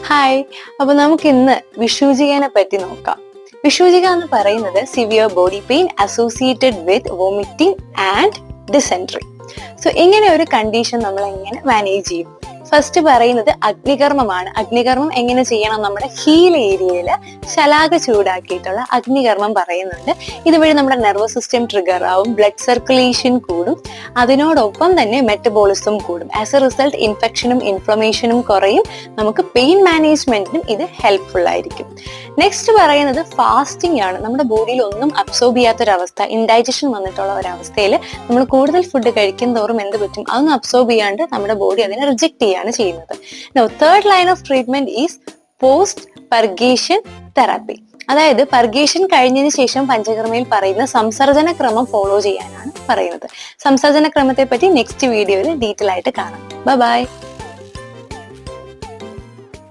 Hi, അപ്പൊ നമുക്ക് ഇന്ന് വിഷൂജികനെ പറ്റി നോക്കാം. വിഷൂജിക എന്ന് പറയുന്നത് severe body pain associated with vomiting and dysentery. So ഇങ്ങനെ ഒരു കണ്ടീഷൻ നമ്മൾ എങ്ങനെ മാനേജ് ചെയ്യും? ഫസ്റ്റ് പറയുന്നത് അഗ്നികർമ്മമാണ്. അഗ്നികർമ്മം എങ്ങനെ ചെയ്യണം? നമ്മുടെ ഹീൽ ഏരിയയില് ശലാക ചൂടാക്കിയിട്ടുള്ള അഗ്നികർമ്മം പറയുന്നുണ്ട്. ഇതുവഴി നമ്മുടെ നെർവസ് സിസ്റ്റം ട്രിഗർ ആവും, ബ്ലഡ് സർക്കുലേഷൻ കൂടും, അതിനോടൊപ്പം തന്നെ മെറ്റബോളിസം കൂടും. ആസ് എ റിസൾട്ട് ഇൻഫെക്ഷനും ഇൻഫ്ലമേഷനും കുറയും. നമുക്ക് പെയിൻ മാനേജ്മെന്റിനും ഇത് ഹെൽപ്ഫുൾ ആയിരിക്കും. നെക്സ്റ്റ് പറയുന്നത് ഫാസ്റ്റിംഗ് ആണ്. നമ്മുടെ ബോഡിയിൽ ഒന്നും അബ്സോർബ് ചെയ്യാത്തൊരവസ്ഥ, ഇൻഡൈജഷൻ വന്നിട്ടുള്ള ഒരവസ്ഥയിൽ നമ്മൾ കൂടുതൽ ഫുഡ് കഴിക്കും തോറും എന്ത് പറ്റും? അതൊന്നും അബ്സോർബ് ചെയ്യാണ്ട് നമ്മുടെ ബോഡി അതിനെ റിജക്ട് ചെയ്യാണ് ചെയ്യുന്നത്. Third line of treatment is post purgation therapy. അതായത് പർഗേഷൻ കഴിഞ്ഞതിന് ശേഷം പഞ്ചകർമ്മയിൽ പറയുന്ന സംസർജന ക്രമം ഫോളോ ചെയ്യാനാണ് പറയുന്നത്. സംസർജന ക്രമത്തെ പറ്റി നെക്സ്റ്റ് വീഡിയോയിൽ ഡീറ്റെയിൽ ആയിട്ട് കാണാം. ബൈ.